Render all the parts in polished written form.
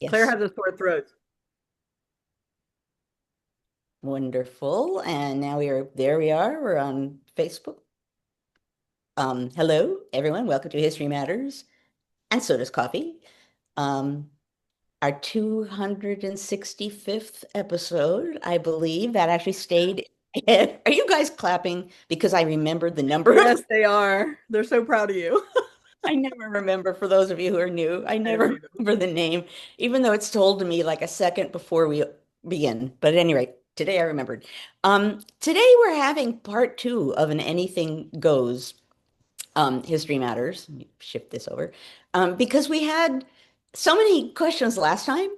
Claire Yes. has a sore throat. Wonderful. And now there we are. We're on Facebook. Hello, everyone. Welcome to History Matters. And so does coffee. Um, our 265th episode, I believe, that actually stayed. Are you guys clapping? Because I remembered the number of Yes, they are. They're so proud of you. I never remember, for those of you who are new, I I don't never either. remember the name, even though it's told to me like a second before we begin. But at any rate, today I remembered. Today we're having part two of an Anything Goes History Matters. Let me shift this over. Because we had so many questions last time.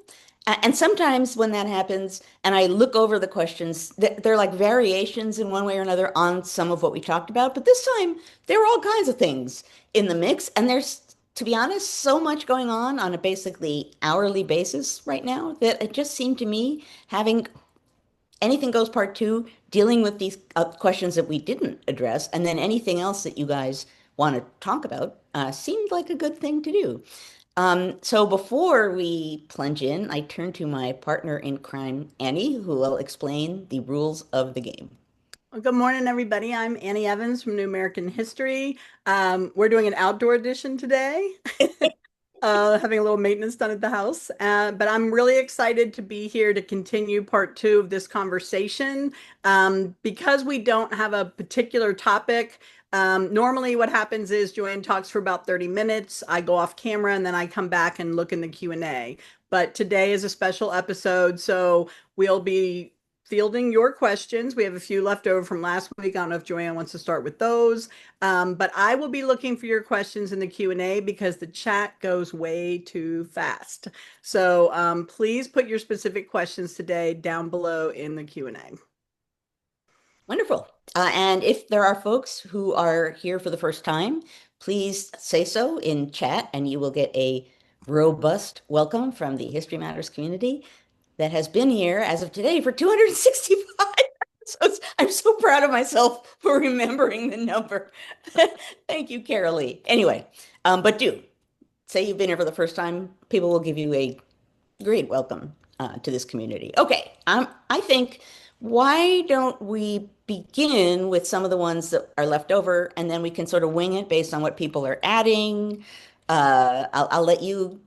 And sometimes when that happens, and I look over the questions, they're like variations in one way or another on some of what we talked about. But this time, there were all kinds of things in the mix. And there's, to be honest, so much going on a basically hourly basis right now that it just seemed to me having Anything Goes Part Two, dealing with these questions that we didn't address, and then anything else that you guys want to talk about, seemed like a good thing to do. So before we plunge in, I turn to my partner in crime, Annie, who will explain the rules of the game. Well, good morning, everybody. I'm Annie Evans from New American History. We're doing an outdoor edition today, having a little maintenance done at the house. But I'm really excited to be here to continue part two of this conversation. Because we don't have a particular topic, normally what happens is Joanne talks for about 30 minutes. I go off camera and then I come back and look in the Q&A. But today is a special episode, so we'll be fielding your questions. We have a few left over from last week. I don't know if Joanne wants to start with those. But I will be looking for your questions in the Q&A because the chat goes way too fast. So please put your specific questions today down below in the Q&A. Wonderful. And if there are folks who are here for the first time, please say so in chat, and you will get a robust welcome from the History Matters community that has been here as of today for 265. I'm so proud of myself for remembering the number. Thank you, Carolee. Anyway, but do say you've been here for the first time. People will give you a great welcome to this community. Okay, I think why don't we begin with some of the ones that are left over, and then we can sort of wing it based on what people are adding. I'll let you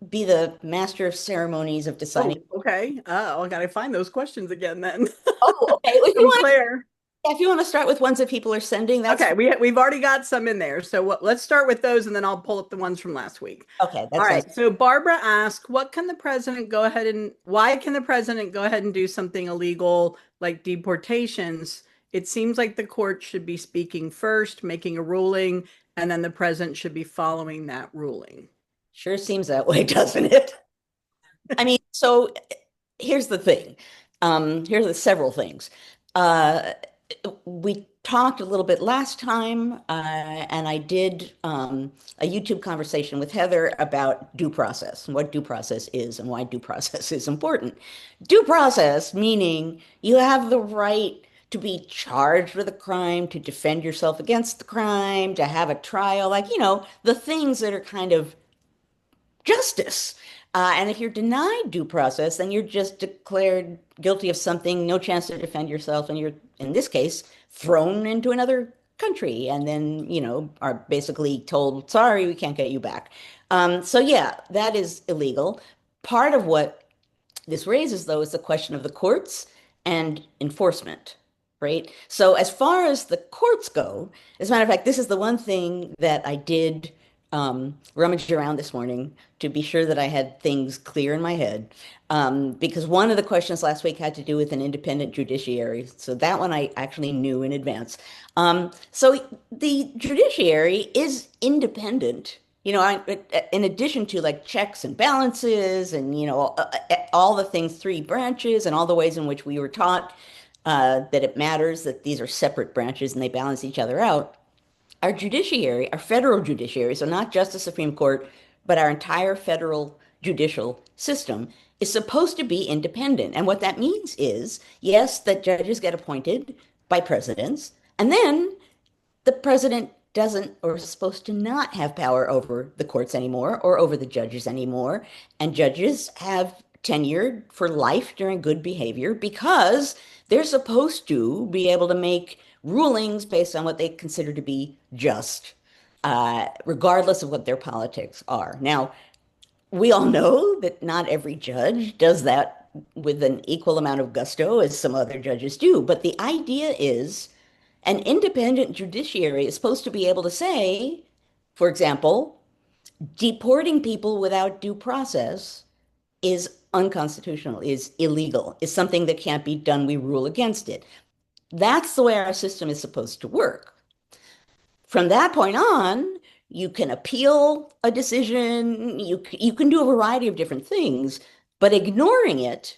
be the master of ceremonies of deciding. Oh, okay. Oh, I gotta find those questions again then. Oh, okay. Well, From Claire. if you want to start with ones that people are sending, that's Okay, we've already got some in there. So let's start with those and then I'll pull up the ones from last week. okay. All That sounds right. So Barbara asked, what can the president go ahead and why can the president go ahead and do something illegal like deportations? It seems like the court should be speaking first, making a ruling, and then the president should be following that ruling. sure seems that way, doesn't it? I mean, so here's the thing. Here's the several things. Uh, we talked a little bit last time, and I did a YouTube conversation with Heather about due process and what due process is and why due process is important. Due process meaning you have the right to be charged with a crime, to defend yourself against the crime, to have a trial, like, the things that are kind of justice. And if you're denied due process, then you're just declared guilty of something, no chance to defend yourself, and you're, in this case, thrown into another country, and then, are basically told, sorry, we can't get you back. So yeah, that is illegal. Part of what this raises, though, is the question of the courts and enforcement, right? So, as far as the courts go, as a matter of fact, this is the one thing that I did rummage around this morning to be sure that I had things clear in my head. Because one of the questions last week had to do with an independent judiciary. So, that one I actually knew in advance. So, the judiciary is independent. In addition to like checks and balances and, all the things, three branches and all the ways in which we were taught that it matters that these are separate branches and they balance each other out. Our judiciary, our federal judiciary, so not just the Supreme Court, but our entire federal judicial system is supposed to be independent. And what that means is, yes, that judges get appointed by presidents, and then the president doesn't or is supposed to not have power over the courts anymore or over the judges anymore. And judges have tenured for life during good behavior because they're supposed to be able to make rulings based on what they consider to be just, regardless of what their politics are. Now, we all know that not every judge does that with an equal amount of gusto as some other judges do. But the idea is an independent judiciary is supposed to be able to say, for example, deporting people without due process is unconstitutional, is illegal, is something that can't be done. We rule against it. That's the way our system is supposed to work. From that point on, you can appeal a decision, you can do a variety of different things, but ignoring it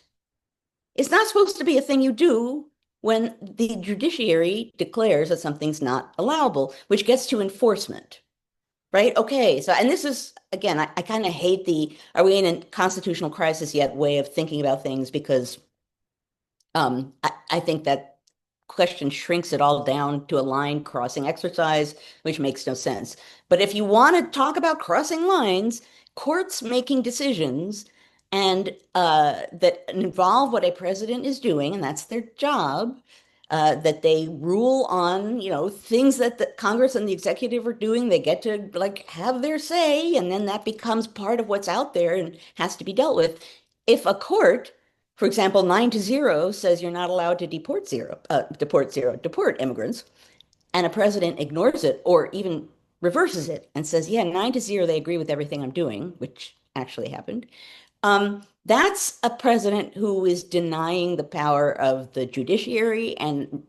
is not supposed to be a thing you do when the judiciary declares that something's not allowable, which gets to enforcement, right? Okay, so, and this is, again, I kind of hate the, are we in a constitutional crisis yet way of thinking about things because I think that question shrinks it all down to a line crossing exercise, which makes no sense. But if you want to talk about crossing lines, courts making decisions and that involve what a president is doing, and that's their job, that they rule on, things that the Congress and the executive are doing, they get to like have their say, and then that becomes part of what's out there and has to be dealt with. If a court for example, 9-0 says you're not allowed to deport immigrants, and a president ignores it or even reverses it and says, yeah, 9-0, they agree with everything I'm doing, which actually happened. That's a president who is denying the power of the judiciary and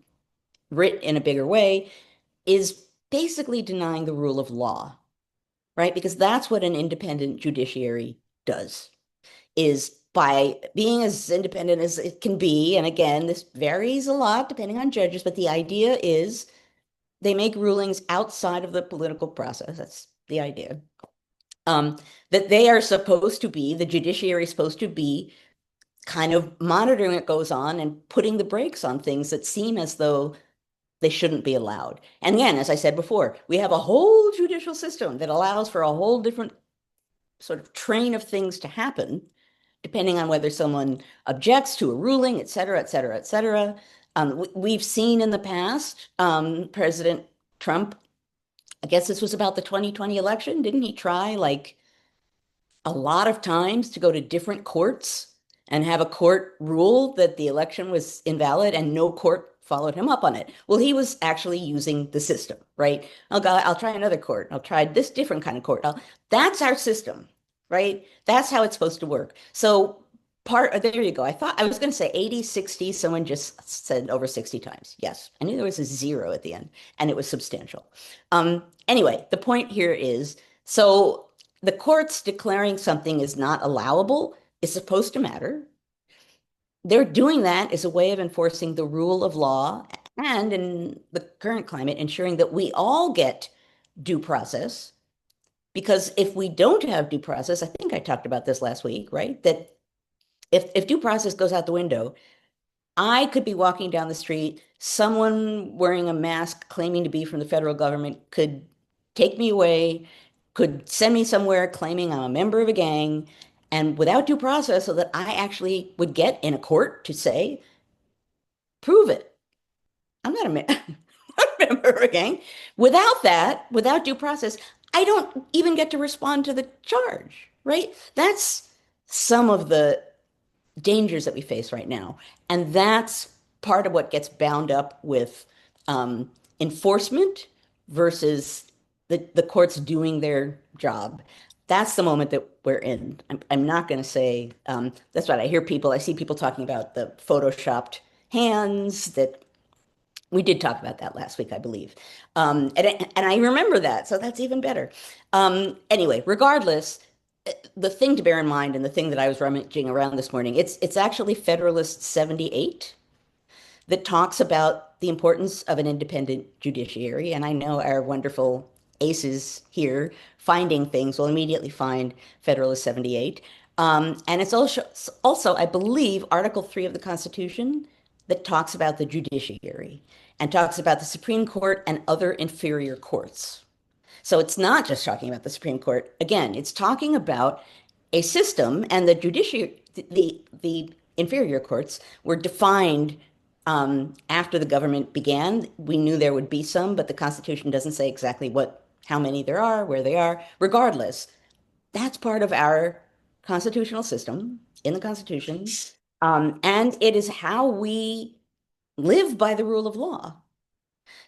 writ in a bigger way is basically denying the rule of law, right? Because that's what an independent judiciary does is by being as independent as it can be. And again, this varies a lot depending on judges, but the idea is they make rulings outside of the political process. That's the idea. That they are supposed to be, the judiciary is supposed to be kind of monitoring what goes on and putting the brakes on things that seem as though they shouldn't be allowed. And again, as I said before, we have a whole judicial system that allows for a whole different sort of train of things to happen depending on whether someone objects to a ruling, et cetera, et cetera, et cetera. We've seen in the past, President Trump, I guess this was about the 2020 election, didn't he try like a lot of times to go to different courts and have a court rule that the election was invalid and no court followed him up on it? Well, he was actually using the system, right? I'll try another court. I'll try this different kind of court. That's our system, right? That's how it's supposed to work. So there you go. I thought I was going to say 80, 60. Someone just said over 60 times. Yes. I knew there was a zero at the end and it was substantial. Anyway, the point here is, so the courts declaring something is not allowable is supposed to matter. They're doing that as a way of enforcing the rule of law and in the current climate, ensuring that we all get due process. Because if we don't have due process, I think I talked about this last week, right? That if due process goes out the window, I could be walking down the street, someone wearing a mask claiming to be from the federal government could take me away, could send me somewhere claiming I'm a member of a gang, and without due process, so that I actually would get in a court to say, prove it. I'm not a member of a gang. Without that, without due process, I don't even get to respond to the charge, right? That's some of the dangers that we face right now. And that's part of what gets bound up with enforcement versus the courts doing their job. That's the moment that we're in. I'm not going to say, that's what I hear people, I see people talking about the photoshopped hands that we did talk about that last week, I believe. And I remember that, so that's even better. Anyway, regardless, the thing to bear in mind and the thing that I was rummaging around this morning, it's actually Federalist 78 that talks about the importance of an independent judiciary. And I know our wonderful aces here finding things will immediately find Federalist 78. And it's also, I believe, Article 3 of the Constitution that talks about the judiciary. and talks about the Supreme Court and other inferior courts. So it's not just talking about the Supreme Court. Again, it's talking about a system, and the judiciary, the inferior courts were defined after the government began. We knew there would be some, but the Constitution doesn't say exactly how many there are, where they are. Regardless, that's part of our constitutional system in the Constitution, and it is how we live by the rule of law.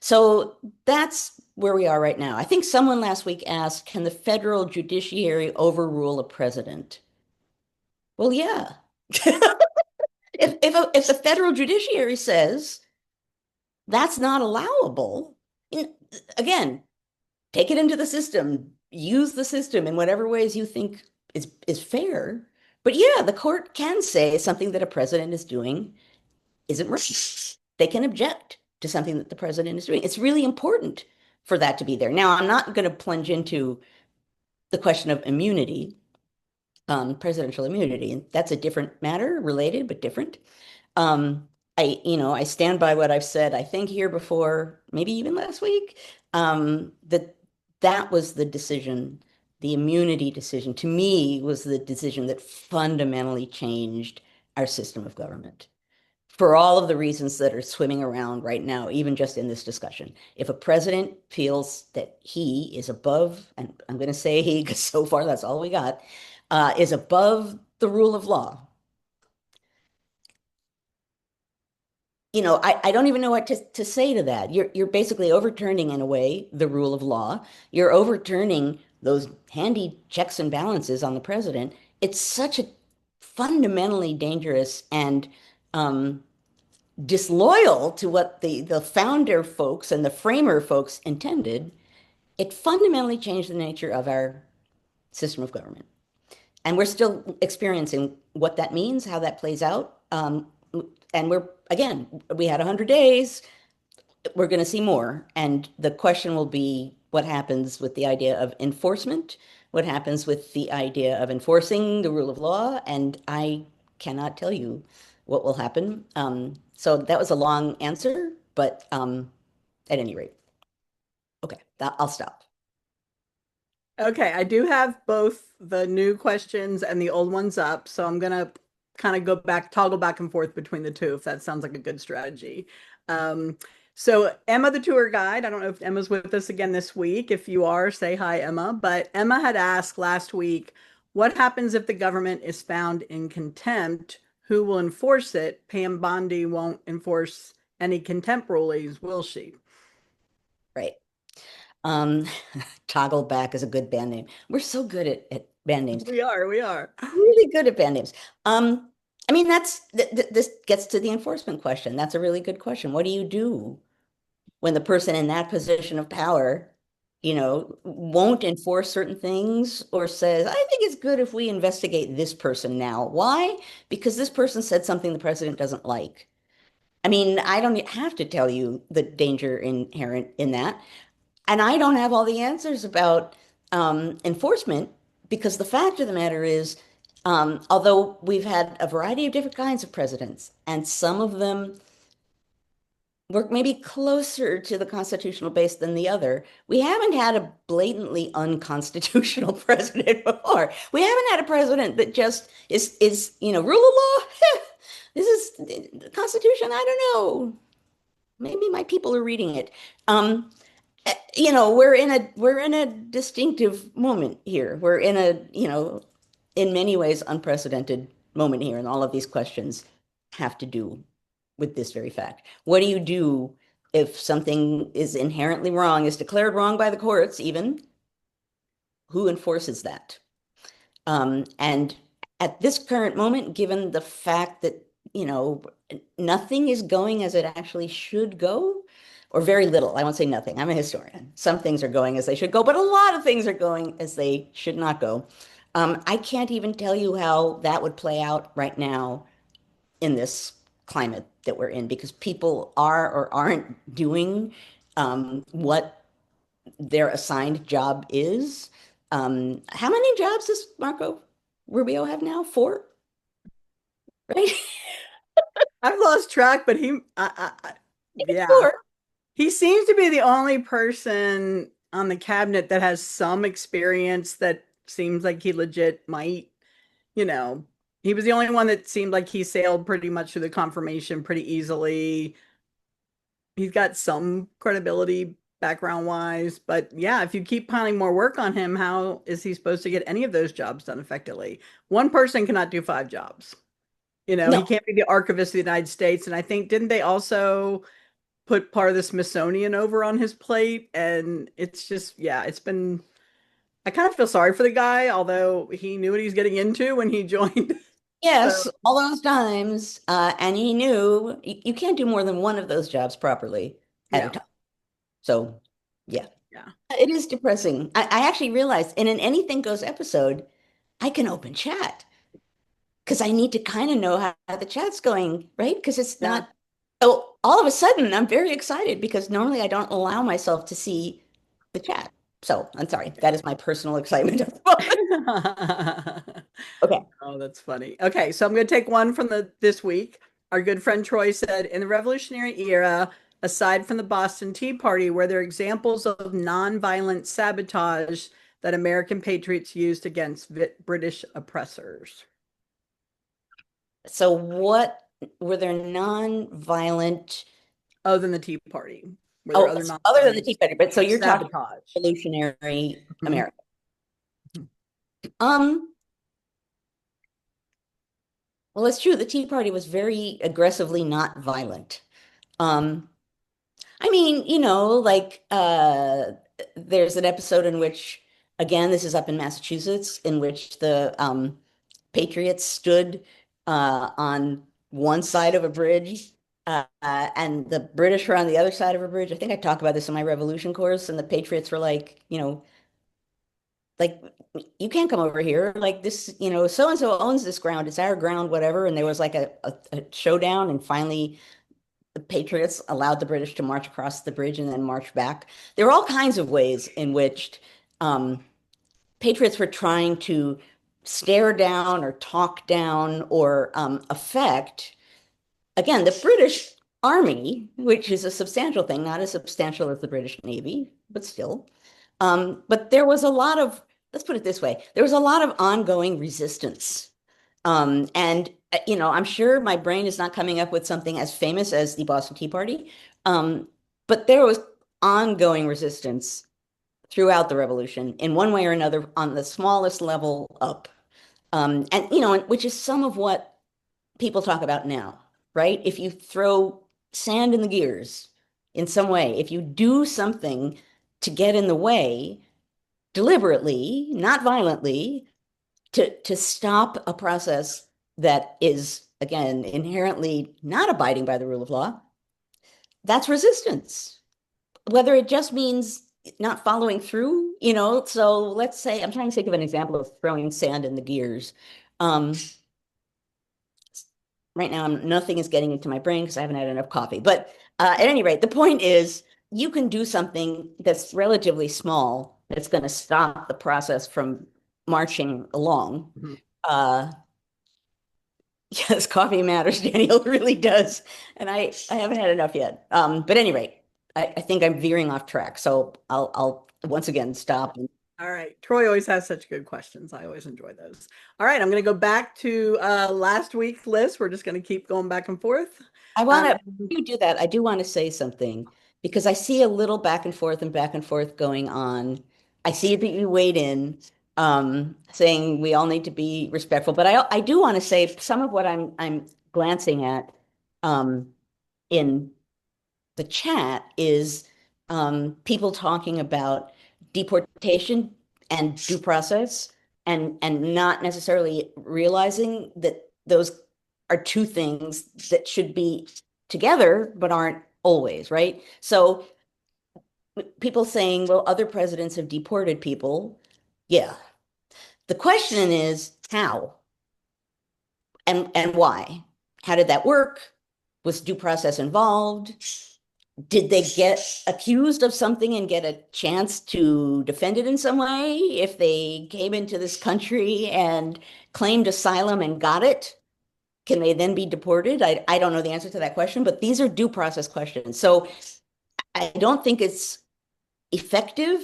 So that's where we are right now. I think someone last week asked, can the federal judiciary overrule a president? Well, yeah. If the federal judiciary says that's not allowable, again, take it into the system, use the system in whatever ways you think is fair. But yeah, the court can say something that a president is doing isn't right. They can object to something that the president is doing. It's really important for that to be there. Now, I'm not going to plunge into the question of immunity, presidential immunity, and that's a different matter, related but different. I stand by what I've said, I think here before, maybe even last week, that was the decision, the immunity decision, to me, was the decision that fundamentally changed our system of government for all of the reasons that are swimming around right now, even just in this discussion. If a president feels that he is above, and I'm going to say he, because so far that's all we got, is above the rule of law, I don't even know what to say to that. You're basically overturning, in a way, the rule of law. You're overturning those handy checks and balances on the president. It's such a fundamentally dangerous and disloyal to what the founder folks and the framer folks intended. It fundamentally changed the nature of our system of government. And we're still experiencing what that means, how that plays out. And again, we had 100 days. We're going to see more. And the question will be what happens with the idea of enforcement, what happens with the idea of enforcing the rule of law. And I cannot tell you what will happen. So that was a long answer, but at any rate, okay, I'll stop. Okay, I do have both the new questions and the old ones up, so I'm gonna kind of toggle back and forth between the two, if that sounds like a good strategy. Um, so Emma, the tour guide, I don't know if Emma's with us again this week. If you are, say hi, Emma. But Emma had asked last week, what happens if the government is found in contempt? Who will enforce it? Pam Bondi won't enforce any contempt rulings, will she? Right. Um, Toggle Back is a good band name. We're so good at band names. We are, we are. Really good at band names. I mean, this gets to the enforcement question. That's a really good question. What do you do when the person in that position of power, won't enforce certain things or says, I think it's good if we investigate this person now. Why? Because this person said something the president doesn't like. I mean, I don't have to tell you the danger inherent in that. And I don't have all the answers about enforcement because the fact of the matter is, although we've had a variety of different kinds of presidents, and some of them work maybe closer to the constitutional base than the other, we haven't had a blatantly unconstitutional president before. We haven't had a president that just is rule of law. This is the Constitution. I don't know. Maybe my people are reading it. We're in a distinctive moment here. We're in a, in many ways unprecedented moment here, and all of these questions have to do with this very fact. What do you do if something is inherently wrong, is declared wrong by the courts even? Who enforces that? And at this current moment, given the fact that, nothing is going as it actually should go, or very little. I won't say nothing. I'm a historian. Some things are going as they should go, but a lot of things are going as they should not go. I can't even tell you how that would play out right now in this climate that we're in because people are or aren't doing what their assigned job is. How many jobs does Marco Rubio have now? Four, right? I've lost track, but yeah. Four. He seems to be the only person on the cabinet that has some experience that seems like he legit might, you know, he was the only one that seemed like he sailed pretty much through the confirmation pretty easily. He's got some credibility background wise, but yeah, if you keep piling more work on him, how is he supposed to get any of those jobs done effectively? One person cannot do five jobs. He No. can't be the archivist of the United States. And I think, didn't they also put part of the Smithsonian over on his plate? And it's just, yeah, I kind of feel sorry for the guy, although he knew what he was getting into when he joined. So, Yes, all those times, and he knew you can't do more than one of those jobs properly at a yeah, time. So, yeah, yeah, it is depressing. I actually realized in an Anything Goes episode, I can open chat because I need to kind of know how the chat's going, right? Because it's yeah. not. So all of a sudden, I'm very excited because normally I don't allow myself to see the chat. So I'm sorry, that is my personal excitement at the moment. Okay. Oh, that's funny. Okay, so I'm going to take one from the this week. Our good friend Troy said, in the Revolutionary era, aside from the Boston Tea Party, were there examples of nonviolent sabotage that American patriots used against British oppressors? So what were there non-violent? Other than the Tea Party, were there Oh, other other than the nonviolent Tea Party, but so you're talking sabotage? revolutionary Mhm. America. Um, well, it's true. The Tea Party was very aggressively not violent. Um, I mean, like there's an episode in which, again, this is up in Massachusetts, in which the Patriots stood on one side of a bridge, and the British were on the other side of a bridge. I think I talked about this in my Revolution course, and the Patriots were like, you can't come over here. Like this, so and so owns this ground. It's our ground, whatever. And there was like a showdown, and finally the Patriots allowed the British to march across the bridge and then march back. There were all kinds of ways in which um, Patriots were trying to stare down or talk down or affect, again, the British Army, which is a substantial thing, not as substantial as the British Navy, but still. But there was a lot of, let's put it this way, there was a lot of ongoing resistance. I'm sure my brain is not coming up with something as famous as the Boston Tea Party, um, but there was ongoing resistance throughout the revolution in one way or another on the smallest level up. Which is some of what people talk about now, right? If you throw sand in the gears in some way, if you do something to get in the way deliberately, not violently, to stop a process that is, again, inherently not abiding by the rule of law, that's resistance. Whether it just means not following through, so let's say I'm trying to think of an example of throwing sand in the gears. Um, right now, nothing is getting into my brain because I haven't had enough coffee. But at any rate, the point is you can do something that's relatively small that's going to stop the process from marching along. Mhm. Uh, yes, coffee matters, Daniel, it really does. And I haven't had enough yet. But at any rate, I think I'm veering off track. So I'll once again stop. All right. Troy always has such good questions. I always enjoy those. All right. I'm going to go back to last week's list. We're just going to keep going back and forth. I want Um, to, you do that. I do want to say something because I see a little back and forth going on. I see that you weighed in, saying we all need to be respectful, but I do want to say some of what I'm glancing at in the chat is people talking about deportation and due process and not necessarily realizing that those are two things that should be together but aren't always, right? So people saying, well, other presidents have deported people. Yeah. The question is how and why? How did that work? Was due process involved? Did they get accused of something and get a chance to defend it in some way? If they came into this country and claimed asylum and got it, can they then be deported? I don't know the answer to that question, but these are due process questions. So I don't think it's effective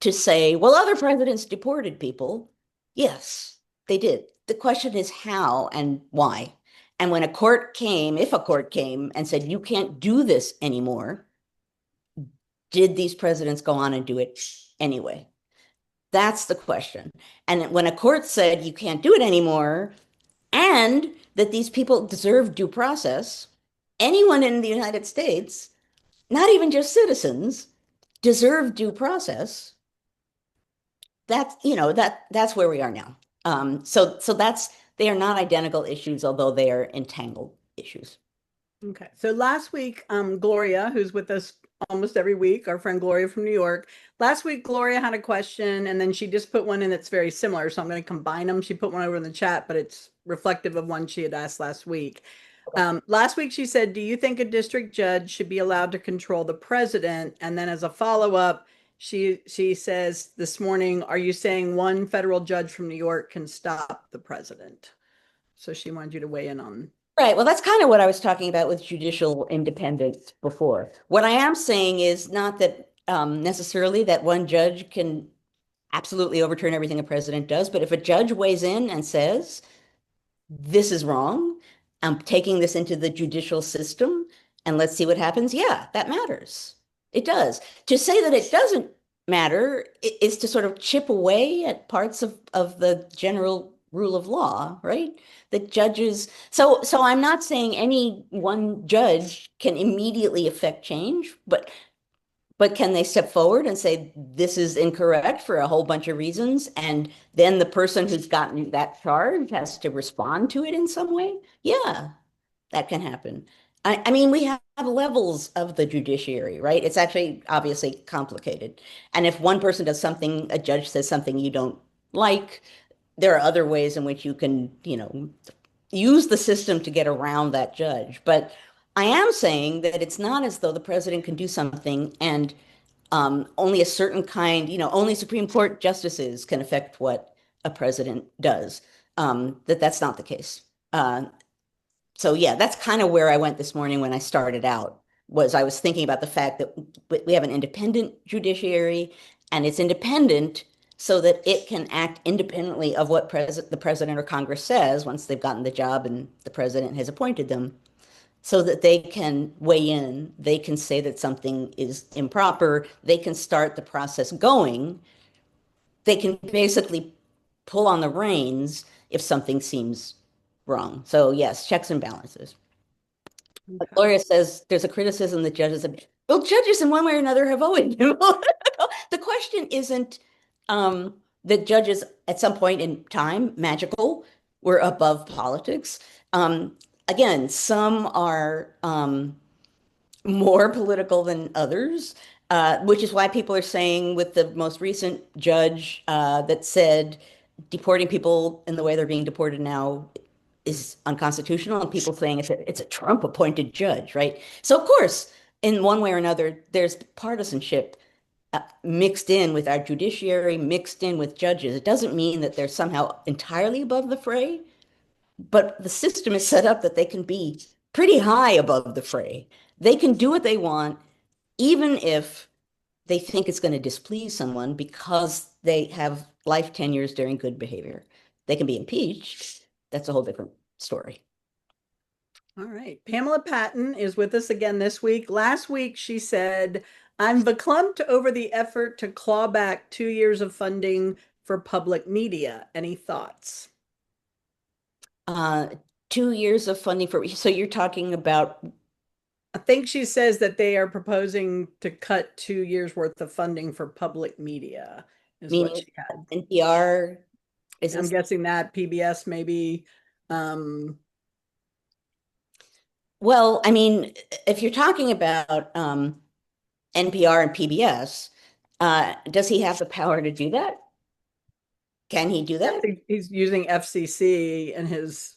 to say, well, other presidents deported people. Yes, they did. The question is how and why. And when a court came, if a court came and said, you can't do this anymore, did these presidents go on and do it anyway? That's the question. And when a court said you can't do it anymore and that these people deserve due process, anyone in the United States, not even just citizens, deserve due process. That's where we are now. So that's they are not identical issues, although they are entangled issues. Okay. So last week, Gloria, who's with us almost every week, our friend Gloria from New York. Last week, Gloria had a question, and then she just put one in that's very similar. So I'm going to combine them. She put one over in the chat, but it's reflective of one she had asked last week. Last week, she said, do you think a district judge should be allowed to control the president? And then as a follow-up, she says this morning, are you saying one federal judge from New York can stop the president? So she wanted you to weigh in on. Right. Well, that's kind of what I was talking about with judicial independence before. What I am saying is not that necessarily that one judge can absolutely overturn everything a president does, but if a judge weighs in and says, this is wrong, I'm taking this into the judicial system and let's see what happens, yeah, that matters. It does. To say that it doesn't matter is to sort of chip away at parts of the general rule of law, right? That judges, so I'm not saying any one judge can immediately affect change, but can they step forward and say, this is incorrect for a whole bunch of reasons? And then the person who's gotten that charge has to respond to it in some way? Yeah, that can happen. I mean, we have levels of the judiciary, right? It's actually obviously complicated. And if one person does something, a judge says something you don't like, there are other ways in which you can, use the system to get around that judge. But I am saying that it's not as though the president can do something and only a certain kind, only Supreme Court justices can affect what a president does. That's not the case. So yeah, that's kind of where I went this morning when I started out, was I was thinking about the fact that we have an independent judiciary and it's independent so that it can act independently of what the president or Congress says once they've gotten the job and the president has appointed them, so that they can weigh in, they can say that something is improper, they can start the process going, they can basically pull on the reins if something seems wrong. So yes, checks and balances. But Okay. Gloria says there's a criticism that judges have, well, judges in one way or another have always been. The question isn't that judges at some point in time, magical, were above politics. Again, some are more political than others, which is why people are saying with the most recent judge that said deporting people in the way they're being deported now is unconstitutional, and people saying it's a Trump appointed judge, right? So of course, in one way or another, there's partisanship mixed in with our judiciary, mixed in with judges. It doesn't mean that they're somehow entirely above the fray, but the system is set up that they can be pretty high above the fray. They can do what they want, even if they think it's going to displease someone because they have life tenures during good behavior. They can be impeached. That's a whole different story. All right. Pamela Patton is with us again this week. Last week, she said, I'm verklempt over the effort to claw back 2 years of funding for public media. Any thoughts? Uh, 2 years of funding for, so you're talking about I think she says that they are proposing to cut 2 years worth of funding for public media, is what meaning she had. NPR. Is I'm this, guessing that PBS maybe. Um, well, I mean, if you're talking about NPR and PBS, does he have the power to do that? Can he do yes, that? he's using FCC and his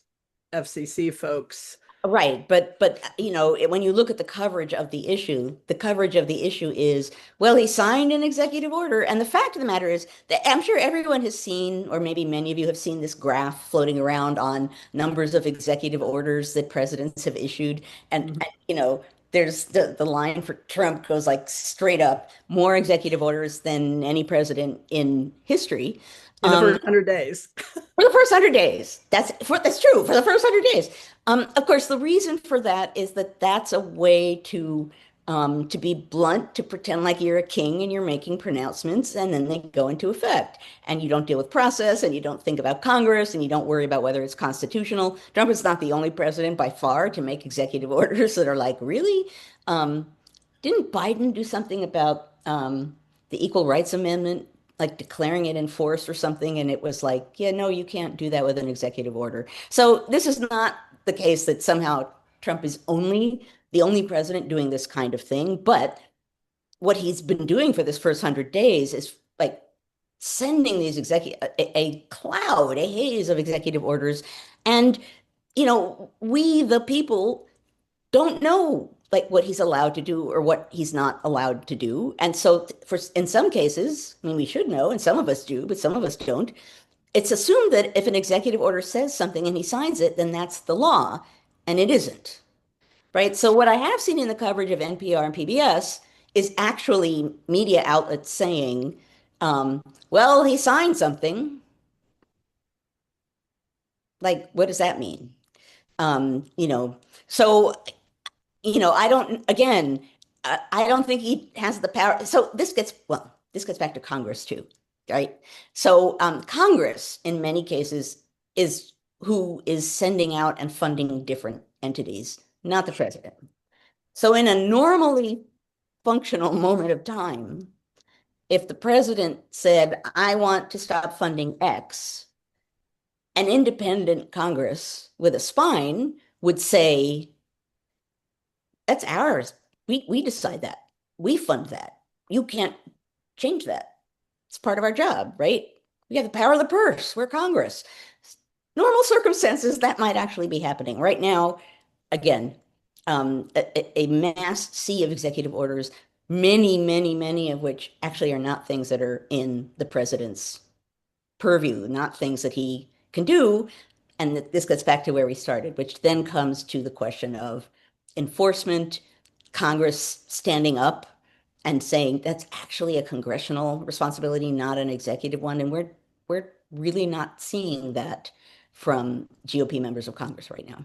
FCC folks. Right, but when you look at the coverage of the issue, the coverage of the issue is, well, he signed an executive order, and the fact of the matter is that I'm sure everyone has seen, or maybe many of you have seen this graph floating around on numbers of executive orders that presidents have issued, and Mhm. there's the line for Trump goes like straight up, more executive orders than any president in history. In the Um, first 100 days. for the first 100 days. That's true for the first 100 days. Of course, the reason for that is that that's a way to be blunt, to pretend like you're a king and you're making pronouncements, and then they go into effect. And you don't deal with process, and you don't think about Congress, and you don't worry about whether it's constitutional. Trump is not the only president by far to make executive orders that are like, really? Um, didn't Biden do something about the Equal Rights Amendment, like declaring it in force or something? And it was like, yeah, no, you can't do that with an executive order. So this is not the case that somehow Trump is the only president doing this kind of thing. But what he's been doing for this first 100 days is like sending these a cloud, a haze of executive orders. And, we, the people, don't know like what he's allowed to do or what he's not allowed to do. And so for in some cases, I mean we should know, and some of us do, but some of us don't. It's assumed that if an executive order says something and he signs it, then that's the law, and it isn't. Right? So what I have seen in the coverage of NPR and PBS is actually media outlets saying, well, he signed something. Like, what does that mean? Um, you know, so I don't, again, I don't think he has the power. So this gets back to Congress too, right? So Congress, in many cases, is who is sending out and funding different entities, not the president. So in a normally functional moment of time, if the president said, I want to stop funding X, an independent Congress with a spine would say, that's ours. We decide that. We fund that. You can't change that. It's part of our job, right? We have the power of the purse. We're Congress. Normal circumstances, that might actually be happening. Right now, again, a mass sea of executive orders, many, many, many of which actually are not things that are in the president's purview, not things that he can do. And this gets back to where we started, which then comes to the question of enforcement, Congress standing up and saying that's actually a congressional responsibility, not an executive one. And we're really not seeing that from GOP members of Congress right now.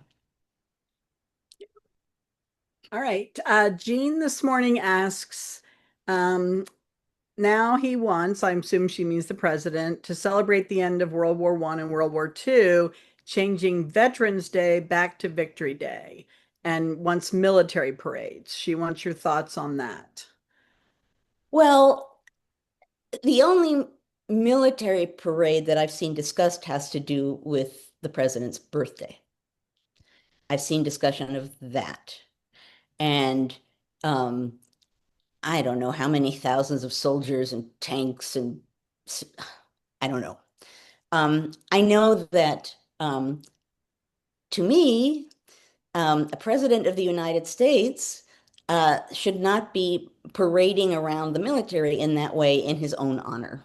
All right. Jean this morning asks, um, now he wants, I assume she means the president, to celebrate the end of World War I and World War II, changing Veterans Day back to Victory Day, and wants military parades. She wants your thoughts on that. Well, the only military parade that I've seen discussed has to do with the president's birthday. I've seen discussion of that. And um, I don't know how many thousands of soldiers and tanks and I don't know. I know that to me, a president of the United States should not be parading around the military in that way in his own honor.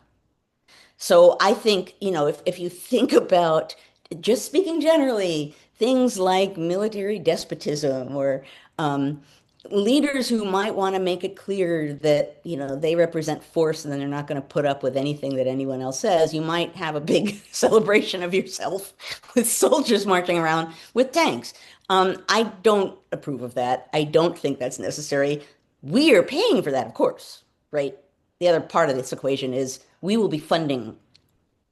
So I think, if you think about just speaking generally, things like military despotism or um, leaders who might want to make it clear that, they represent force and then they're not going to put up with anything that anyone else says, you might have a big celebration of yourself with soldiers marching around with tanks. I don't approve of that. I don't think that's necessary. We are paying for that, of course, right? The other part of this equation is we will be funding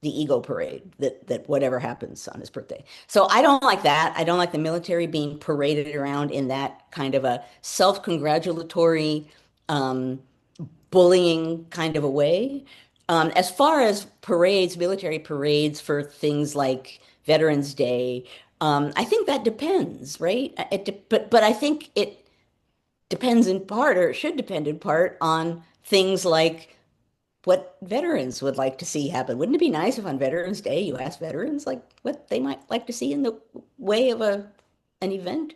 the ego parade that whatever happens on his birthday. So I don't like that. I don't like the military being paraded around in that kind of a self-congratulatory, um, bullying kind of a way. As far as parades, military parades for things like Veterans Day, I think that depends, right? But I think it depends in part, or it should depend in part, on things like what veterans would like to see happen. Wouldn't it be nice if on Veterans Day you asked veterans like what they might like to see in the way of an event?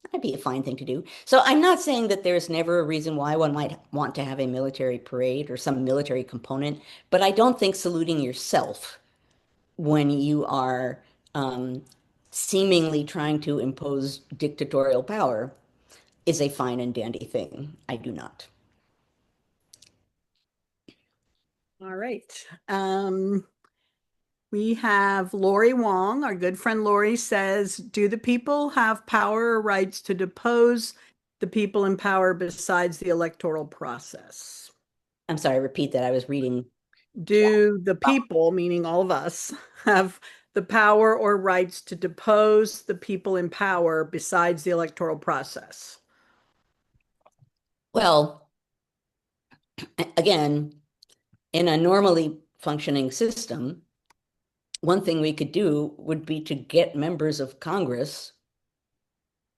That'd be a fine thing to do. So I'm not saying that there's never a reason why one might want to have a military parade or some military component, but I don't think saluting yourself when you are um, seemingly trying to impose dictatorial power is a fine and dandy thing. I do not. All right. We have Lori Wong. Our good friend Lori says, do the people have power or rights to depose the people in power besides the electoral process? I'm sorry, repeat that. I was reading. Do the people, meaning all of us, have the power or rights to depose the people in power besides the electoral process? Well, again, in a normally functioning system, one thing we could do would be to get members of Congress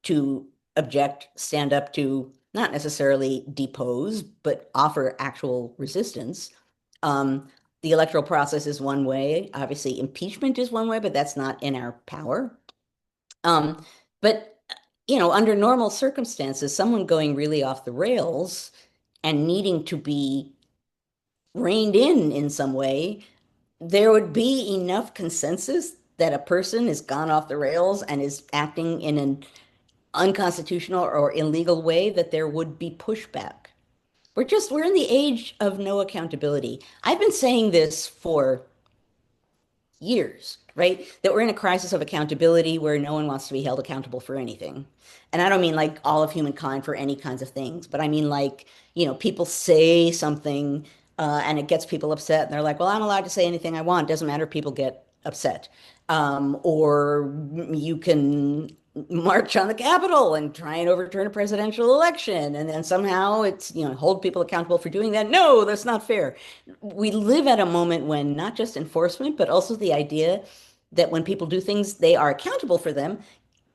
to object, stand up to not necessarily depose, but offer actual resistance. Um, the electoral process is one way. Obviously, impeachment is one way, but that's not in our power. Um, but under normal circumstances, someone going really off the rails and needing to be reined in some way, there would be enough consensus that a person has gone off the rails and is acting in an unconstitutional or illegal way that there would be pushback. We're in the age of no accountability. I've been saying this for years, right? That we're in a crisis of accountability where no one wants to be held accountable for anything. And I don't mean like all of humankind for any kinds of things, but I mean like, people say something and it gets people upset and they're like, well, I'm allowed to say anything I want. Doesn't matter if people get upset. Or you can march on the Capitol and try and overturn a presidential election. And then somehow it's, hold people accountable for doing that. No, that's not fair. We live at a moment when not just enforcement, but also the idea that when people do things, they are accountable for them.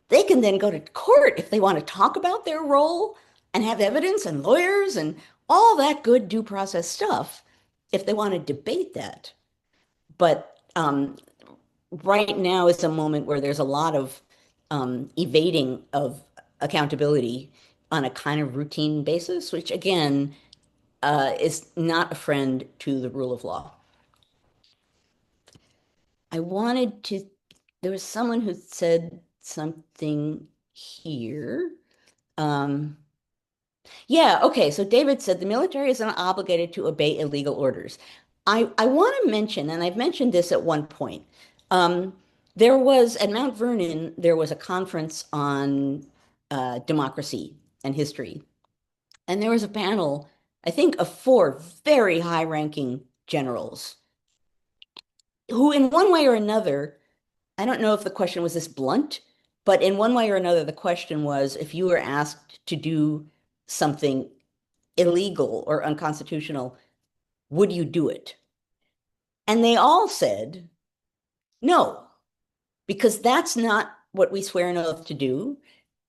They can then go to court if they want to talk about their role and have evidence and lawyers and all that good due process stuff if they want to debate that. But right now is a moment where there's a lot of evading of accountability on a kind of routine basis, which again is not a friend to the rule of law. I wanted to, there was someone who said something here. Um, yeah, okay. So David said the military is not obligated to obey illegal orders. I want to mention, and I've mentioned this at one point. Um, there was at Mount Vernon, there was a conference on democracy and history, and there was a panel, I think, of four very high-ranking generals who, in one way or another, I don't know if the question was this blunt, but in one way or another, the question was if you were asked to do something illegal or unconstitutional, would you do it? And they all said no, because that's not what we swear an oath to do,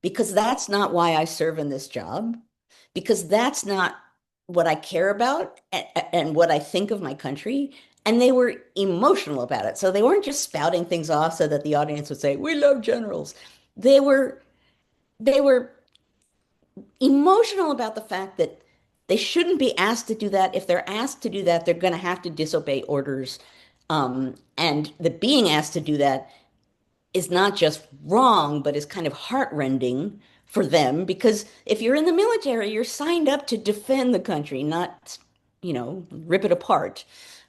because that's not why I serve in this job, because that's not what I care about and what I think of my country. And they were emotional about it. So they weren't just spouting things off so that the audience would say, we love generals. They were they were emotional about the fact that they shouldn't be asked to do that. If they're asked to do that, they're going to have to disobey orders. And the being asked to do that is not just wrong, but is kind of heartrending for them because if you're in the military, you're signed up to defend the country, not, rip it apart.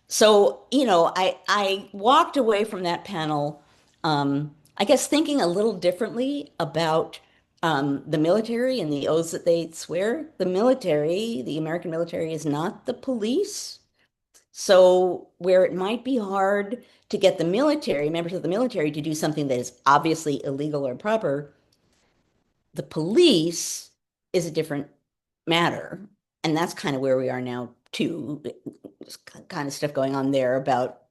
So, I walked away from that panel, I guess thinking a little differently about the military and the oaths that they swear. The military, the American military, is not the police. So, where it might be hard to get the military, members of the military, to do something that is obviously illegal or improper, the police is a different matter. And that's kind of where we are now, too. There's kind of stuff going on there about,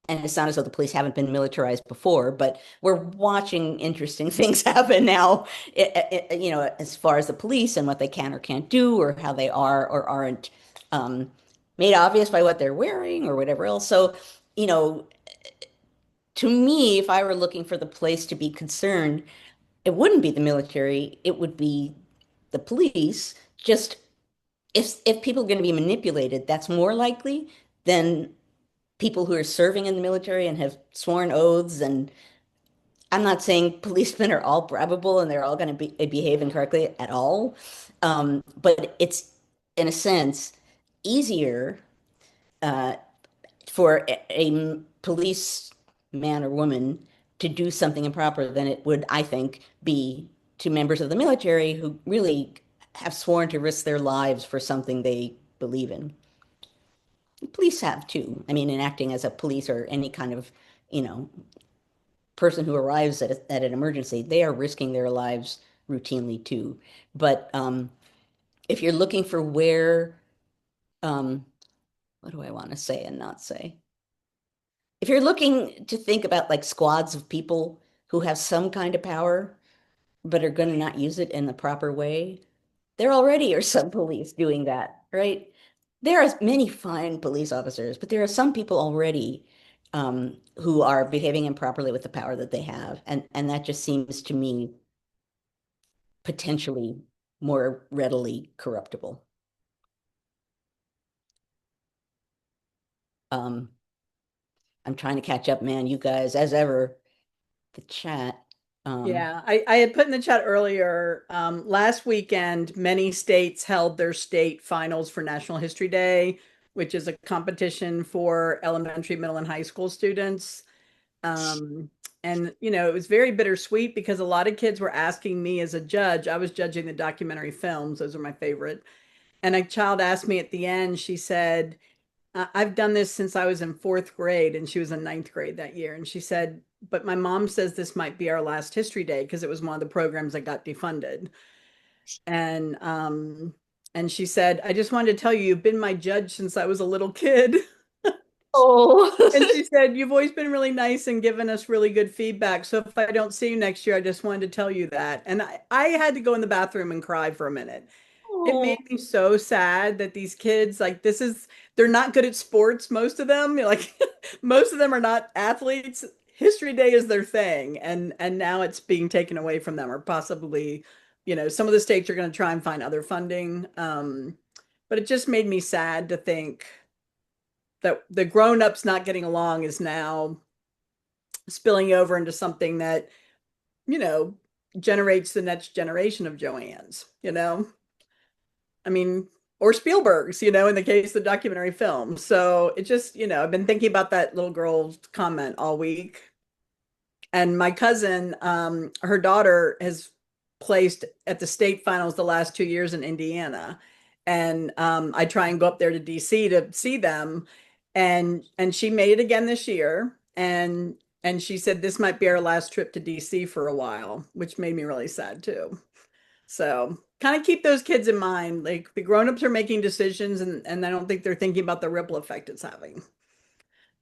and it's not as though the police haven't been militarized before, but we're watching interesting things happen now, as far as the police and what they can or can't do, or how they are or aren't um, made obvious by what they're wearing or whatever else. So, you know, to me, if I were looking for the place to be concerned, it wouldn't be the military, it would be the police. Just if people are going to be manipulated, that's more likely than people who are serving in the military and have sworn oaths and I'm not saying policemen are all bribable and they're all going to be behave incorrectly at all. But it's, in a sense, easier uh, for a police man or woman to do something improper than it would, I think, be to members of the military who really have sworn to risk their lives for something they believe in. Police have too. I mean, in acting as a police or any kind of, you know, person who arrives at an emergency, they are risking their lives routinely too. But if you're looking for where, um, what do I want to say and not say? If you're looking to think about like squads of people who have some kind of power, but are going to not use it in the proper way, there already are some police doing that, right? There are many fine police officers, but there are some people already who are behaving improperly with the power that they have, and that just seems to me potentially more readily corruptible. Um, I'm trying to catch up, man. You guys, as ever, the chat. Um, Yeah, I had put in the chat earlier, last weekend, many states held their state finals for National History Day, which is a competition for elementary, middle, and high school students. Um, and, it was very bittersweet because a lot of kids were asking me as a judge. I was judging the documentary films, those are my favorite. And a child asked me at the end, she said, I've done this since I was in fourth grade, and she was in ninth grade that year. And she said, but my mom says this might be our last history day because it was one of the programs that got defunded. And and she said, I just wanted to tell you, you've been my judge since I was a little kid. And oh, she said, you've always been really nice and given us really good feedback. So if I don't see you next year, I just wanted to tell you that. And I had to go in the bathroom and cry for a minute. It oh, made me so sad that these kids, like, they're not good at sports, most of them. Like, most of them are not athletes. History Day is their thing, and now it's being taken away from them, or possibly, some of the states are going to try and find other funding. But it just made me sad to think that the grown-ups not getting along is now spilling over into something that, you know, generates the next generation of Joannes. I mean, or Spielberg's, in the case of the documentary film. So it just, I've been thinking about that little girl's comment all week. And my cousin, her daughter has placed at the state finals the last 2 years in Indiana. And I try and go up there to DC to see them. And she made it again this year. And she said this might be our last trip to DC for a while, which made me really sad too. So kind of keep those kids in mind. Like the grown-ups are making decisions and I don't think they're thinking about the ripple effect it's having.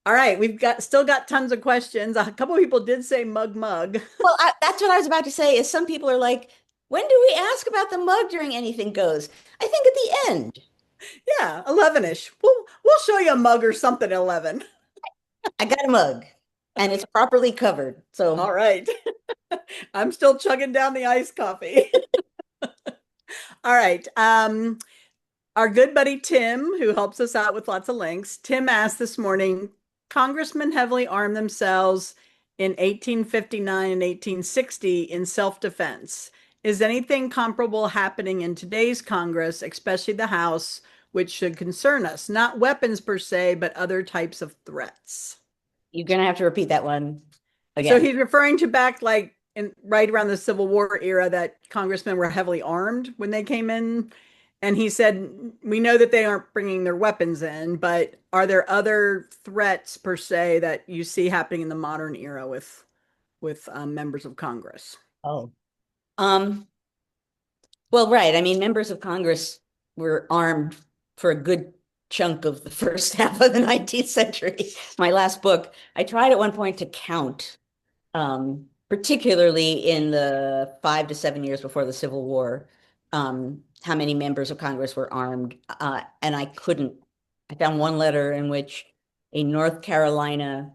All right, we've got still got tons of questions. A couple of people did say mug mug. well, that's what I was about to say. Is some people are like, when do we ask about the mug during anything goes? I think at the end. Yeah, 11-ish. We'll show you a mug or something at 11. I got a mug, and it's properly covered. All So right. I'm still chugging down the iced coffee. All right. Our good buddy Tim, who helps us out with lots of links, Tim asked this morning, Congressmen heavily armed themselves in 1859 and 1860 in self-defense. Is anything comparable happening in today's Congress, especially the House, which should concern us? Not weapons per se, but other types of threats. you're gonna have to repeat that one So again. he's referring to back like in right around the Civil War era that congressmen were heavily armed when they came in. And he said, we know that they aren't bringing their weapons in, but are there other threats per se that you see happening in the modern era with members of Congress? Oh. Um, well, right. I mean, members of Congress were armed for a good chunk of the first half of the 19th century. My last book, I tried at one point to count, particularly in the 5 to 7 years before the Civil War, how many members of Congress were armed, and I couldn't. I found one letter in which a North Carolina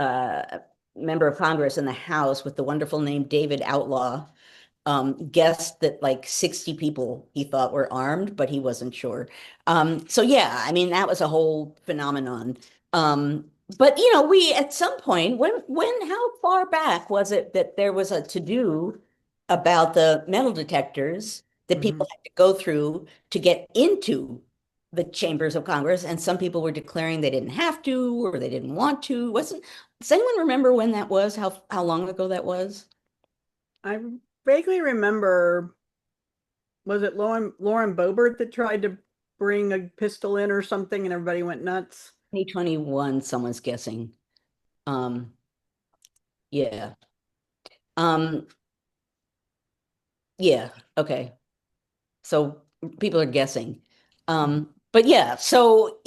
uh, member of Congress in the House with the wonderful name David Outlaw guessed that like 60 people he thought were armed, but he wasn't sure. So yeah, I mean, that was a whole phenomenon. But we at some point, how far back was it that there was a to-do about the metal detectors that people Mhm. had to go through to get into the chambers of Congress, and some people were declaring they didn't have to or they didn't want to. Does anyone remember when that was? How long ago that was? I vaguely remember, was it Lauren Boebert that tried to bring a pistol in or something and everybody went nuts? 2021, someone's guessing. Um, yeah. Um, yeah, okay. So people are guessing. But yeah, so,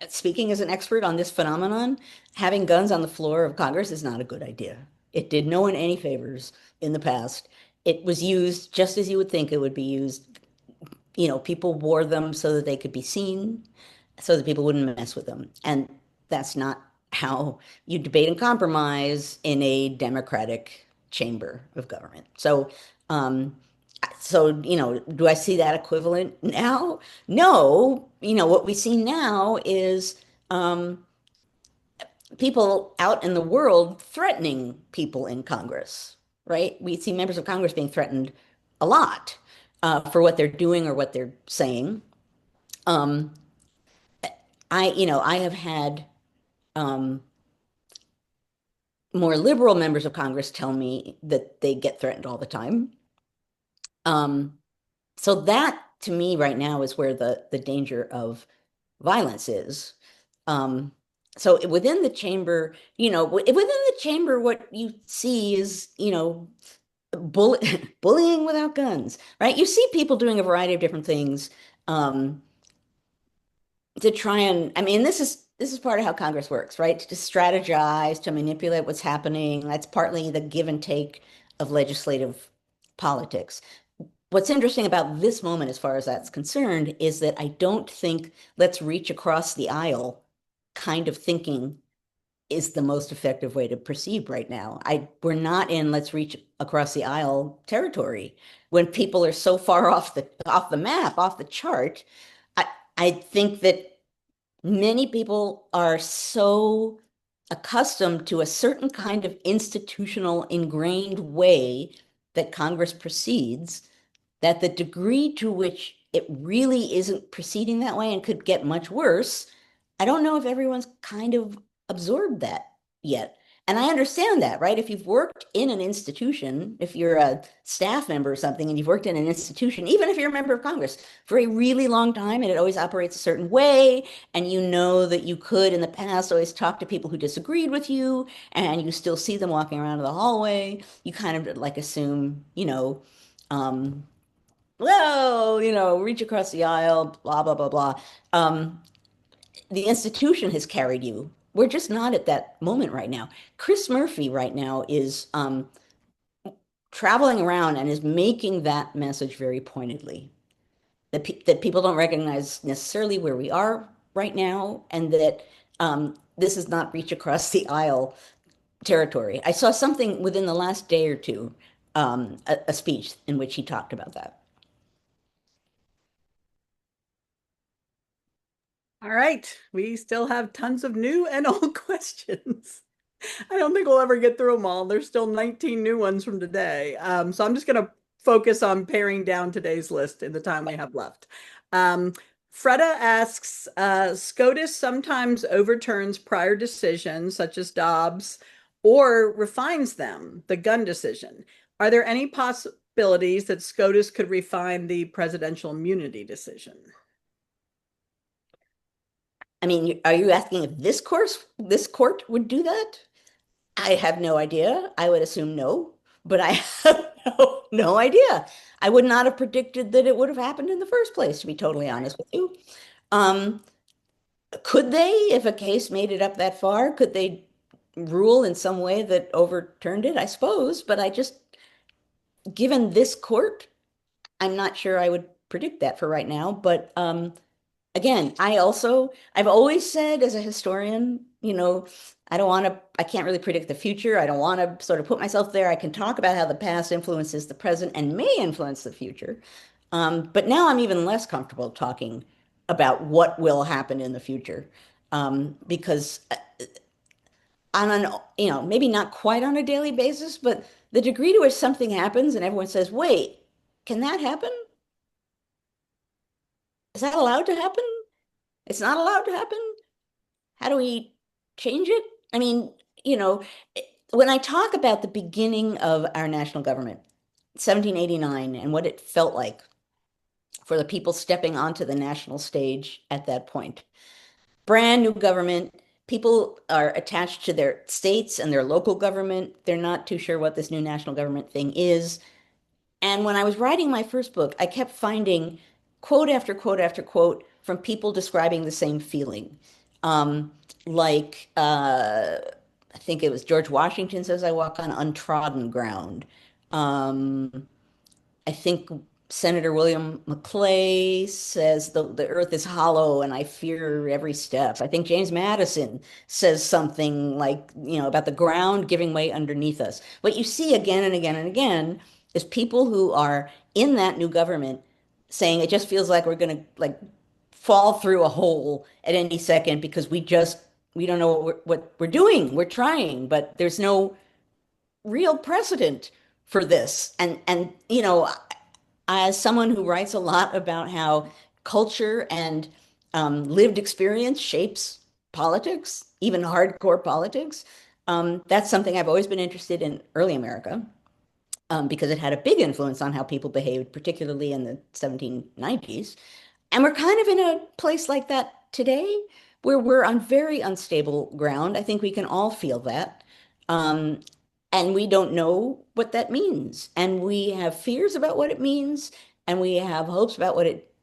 speaking as an expert on this phenomenon, having guns on the floor of Congress is not a good idea. It did no one any favors in the past. It was used just as you would think it would be used. People wore them so that they could be seen, so that people wouldn't mess with them. And that's not how you debate and compromise in a democratic chamber of government. So, do I see that equivalent now? No. What we see now is um, people out in the world threatening people in Congress, right? We see members of Congress being threatened a lot for what they're doing or what they're saying. Um, I have had um, more liberal members of Congress tell me that they get threatened all the time. Um, so that to me right now is where the danger of violence is. Um, so within the chamber, within the chamber, what you see is, bullying without guns, right? You see people doing a variety of different things. Um, to try and I mean this is part of how Congress works, right? To strategize, to manipulate what's happening. That's partly the give and take of legislative politics. What's interesting about this moment, as far as that's concerned, is that I don't think let's reach across the aisle kind of thinking is the most effective way to proceed right now. We're not in let's reach across the aisle territory when people are so far off the map, off the chart. I I think that many people are so accustomed to a certain kind of institutional ingrained way that Congress proceeds that the degree to which it really isn't proceeding that way and could get much worse, I don't know if everyone's kind of absorbed that yet. And I understand that, right? If you've worked in an institution, if you're a staff member or something and you've worked in an institution, even if you're a member of Congress for a really long time and it always operates a certain way, and you know that you could in the past always talk to people who disagreed with you and you still see them walking around in the hallway, you kind of like assume, um, well, reach across the aisle, blah, blah, blah, blah. Um, the institution has carried you. We're just not at that moment right now. Chris Murphy right now is traveling around and is making that message very pointedly that people don't recognize necessarily where we are right now, and that this is not reach across the aisle territory. I saw something within the last day or two, a speech in which he talked about that. All right, we still have tons of new and old questions. I don't think we'll ever get through them all. There's still 19 new ones from today. So I'm just going to focus on paring down today's list in the time we have left. Um, Freda asks, SCOTUS sometimes overturns prior decisions, such as Dobbs, or refines them, the gun decision. Are there any possibilities that SCOTUS could refine the presidential immunity decision? I mean, are you asking if this court would do that? I have no idea. I would assume no, but I have no idea. I would not have predicted that it would have happened in the first place, to be totally honest with you. Um, could they, if a case made it up that far, could they rule in some way that overturned it? I suppose, but given this court, I'm not sure I would predict that for right now. But again, I've always said as a historian, I can't really predict the future. I don't want to sort of put myself there. I can talk about how the past influences the present and may influence the future. But now I'm even less comfortable talking about what will happen in the future. because on an, maybe not quite on a daily basis, but the degree to which something happens and everyone says, wait, can that happen? Is that allowed to happen? It's not allowed to happen? How do we change it? I mean, you know, when I talk about the beginning of our national government, 1789, and what it felt like for the people stepping onto the national stage at that point, brand new government. People are attached to their states and their local government. They're not too sure what this new national government thing is. And when I was writing my first book, I kept finding quote after quote after quote from people describing the same feeling. Um, like, I think it was George Washington says, I walk on untrodden ground. Um, I think Senator William McClay says the earth is hollow and I fear every step. I think James Madison says something like, about the ground giving way underneath us. What you see again and again and again is people who are in that new government saying it just feels like we're going to like fall through a hole at any second because we don't know what we're doing. We're trying, but there's no real precedent for this. And as someone who writes a lot about how culture and lived experience shapes politics, even hardcore politics, that's something I've always been interested in early America, because it had a big influence on how people behaved, particularly in the 1790s. And we're kind of in a place like that today, where we're on very unstable ground. I think we can all feel that. Um, and we don't know what that means. And we have fears about what it means, and we have hopes about what it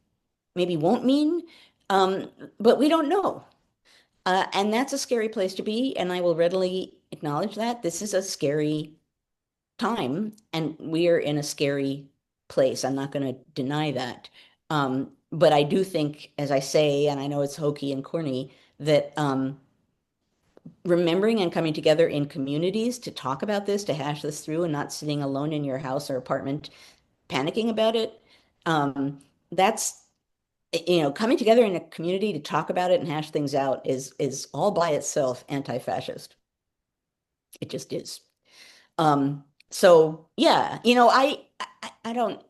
maybe won't mean. Um, but we don't know. And that's a scary place to be. And I will readily acknowledge that this is a scary time, and we're in a scary place. I'm not going to deny that. But I do think, as I say, and I know it's hokey and corny, that remembering and coming together in communities to talk about this, to hash this through, and not sitting alone in your house or apartment panicking about it, that's coming together in a community to talk about it and hash things out is all by itself anti-fascist. It just is. So yeah, I don't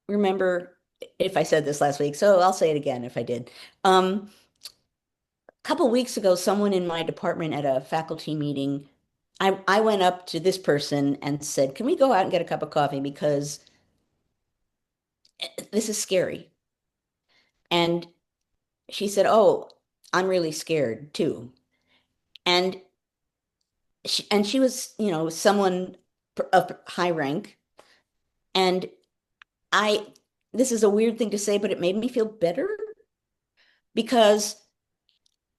remember if I said this last week, so I'll say it again if I did. A couple weeks ago, someone in my department at a faculty meeting, I went up to this person and said, "Can we go out and get a cup of coffee because this is scary?" And she said, "Oh, I'm really scared too." And she was, someone of high rank, and I this is a weird thing to say, but it made me feel better because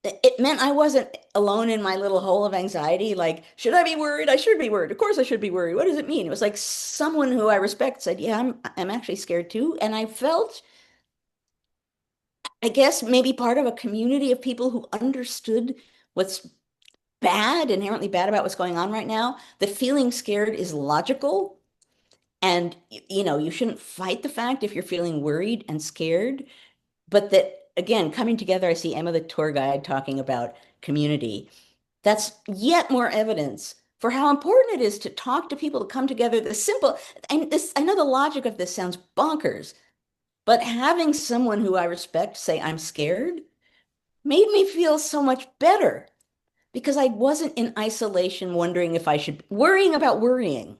it meant I wasn't alone in my little hole of anxiety. Like, should I be worried? I should be worried. Of course I should be worried. What does it mean? It was like someone who I respect said, "Yeah, I'm actually scared too." And I felt, I guess, maybe part of a community of people who understood what's bad, inherently bad about what's going on right now. That feeling scared is logical. And, you shouldn't fight the fact if you're feeling worried and scared. But that, again, coming together, I see Emma, the tour guide, talking about community. That's yet more evidence for how important it is to talk to people, to come together. The simple, and this, I know the logic of this sounds bonkers, but having someone who I respect say, I'm scared, made me feel so much better because I wasn't in isolation wondering if I should, worrying about worrying.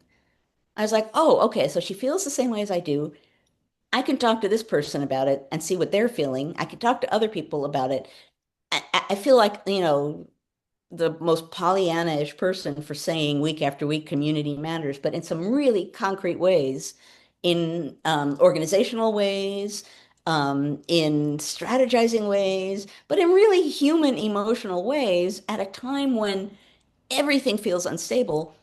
I was like, oh, okay, so she feels the same way as I do. I can talk to this person about it and see what they're feeling. I can talk to other people about it. I feel like, the most Pollyanna-ish person for saying week after week community matters, but in some really concrete ways, in organizational ways, in strategizing ways, but in really human, emotional ways at a time when everything feels unstable.